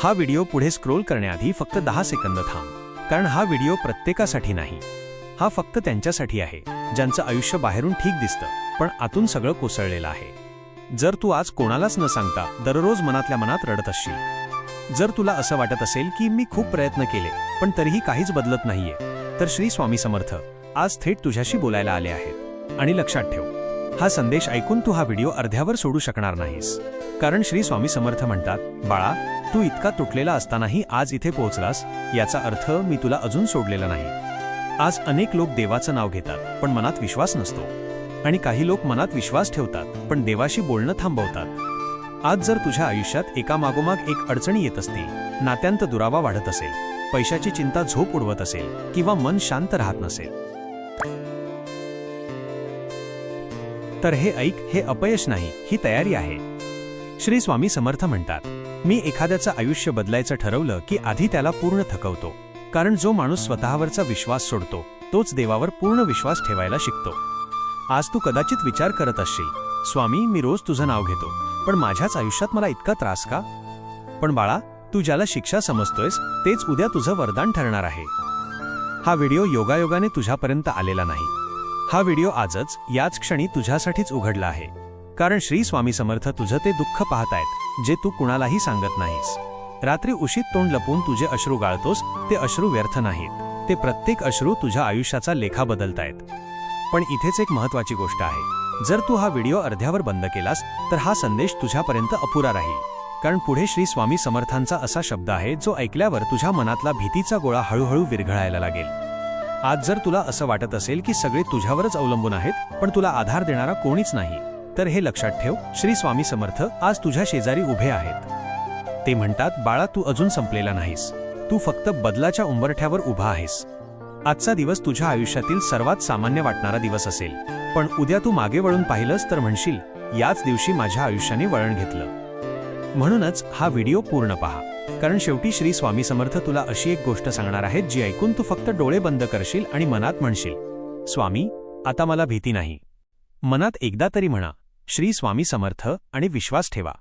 हा व्हिडिओ पुढे स्क्रोल करण्याआधी फक्त 10 सेकंद थांब, कारण हा व्हिडिओ प्रत्येकासाठी नाही. हा फक्त त्यांच्यासाठी आहे ज्यांचं आयुष्य बाहेरून ठीक दिसतं पण आतून सगळं कोसळलेलं आहे. जर तू आज कोणालाच न सांगता दररोज मनातल्या मनात रडत असशील, जर तुला असं वाटत असेल की मी खूप प्रयत्न केले पण तरीही काहीच बदलत नाहीये, तर श्री स्वामी समर्थ आज थेट तुझ्याशी बोलायला आले आहेत. आणि लक्षात ठेव, हा संदेश ऐकून तू हा व्हिडिओ अर्ध्यावर सोडू शकणार नाहीस. कारण श्री स्वामी समर्थ म्हणतात, बाळा, तू इतका तुटलेला असतानाही आज इथे पोहोचलास, याचा अर्थ मी तुला अजून सोडलेलं नाही. आज अनेक लोक देवाचं नाव घेतात पण मनात विश्वास नसतो, आणि काही लोक मनात विश्वास ठेवतात पण देवाशी बोलणं थांबवतात. आज जर तुझ्या आयुष्यात एकामागोमाग एक अडचणी येत असतील, नात्यांत दुरावा वाढत असेल, पैशाची चिंता झोप उडवत असेल किंवा मन शांत राहत नसेल, तर हे ऐक, हे अपयश नाही, ही तयारी आहे. श्री स्वामी समर्थ म्हणतात, मी एखाद्याचं आयुष्य बदलायचं ठरवलं की आधी त्याला पूर्ण थकवतो. कारण जो माणूस स्वतःवरचा विश्वास सोडतो तोच देवावर पूर्ण विश्वास ठेवायला शिकतो. आज तू कदाचित विचार करत असशील, स्वामी, मी रोज तुझं नाव घेतो पण माझ्याच आयुष्यात मला इतका त्रास का? पण बाळा, तू ज्याला शिक्षा समजतोयस तेच उद्या तुझं वरदान ठरणार आहे. हा व्हिडिओ योगायोगाने तुझ्यापर्यंत आलेला नाही. हा व्हिडिओ आजच याच क्षणी तुझ्यासाठीच उघडला आहे. कारण श्री स्वामी समर्थ तुझं ते दुःख पाहतायत जे तू कुणालाही सांगत नाहीस. रात्री उशीत तोंड लपवून तुझे अश्रू गाळतोस, ते अश्रू व्यर्थ नाहीत. ते प्रत्येक अश्रू तुझ्या आयुष्याचा लेखा बदलतायत. पण इथेच एक महत्त्वाची गोष्ट आहे, जर तू हा व्हिडिओ अर्ध्यावर बंद केलास तर हा संदेश तुझ्यापर्यंत अपुरा राहील. कारण पुढे श्री स्वामी समर्थांचा असा शब्द आहे जो ऐकल्यावर तुझ्या मनातला भीतीचा गोळा हळूहळू विरघळायला लागेल. आज जर तुला असं वाटत असेल की सगळे तुझ्यावरच अवलंबून आहेत पण तुला आधार देणारा कोणीच नाही, तर हे लक्षात ठेव, श्री स्वामी समर्थ आज तुझ्या शेजारी उभे आहेत. ते म्हणतात, बाळा, तू अजून संपलेला नाहीस, तू फक्त बदलाच्या उंबरठ्यावर उभा आहेस. आजचा दिवस तुझ्या आयुष्यातील सर्वात सामान्य वाटणारा दिवस असेल, पण उद्या तू मागे वळून पाहिलंस तर म्हणशील, याच दिवशी माझ्या आयुष्याने वळण घेतलं. म्हणूनच हा व्हिडिओ पूर्ण पहा, कारण शेवटी श्री स्वामी समर्थ तुला अशी एक गोष्ट सांगणार आहेत जी ऐकून तू फक्त डोळे बंद करशील आणि मनात म्हणशील, स्वामी, आता मला भीती नाही. मनात एकदा तरी म्हणा, श्री स्वामी समर्थ, आणि विश्वास ठेवा.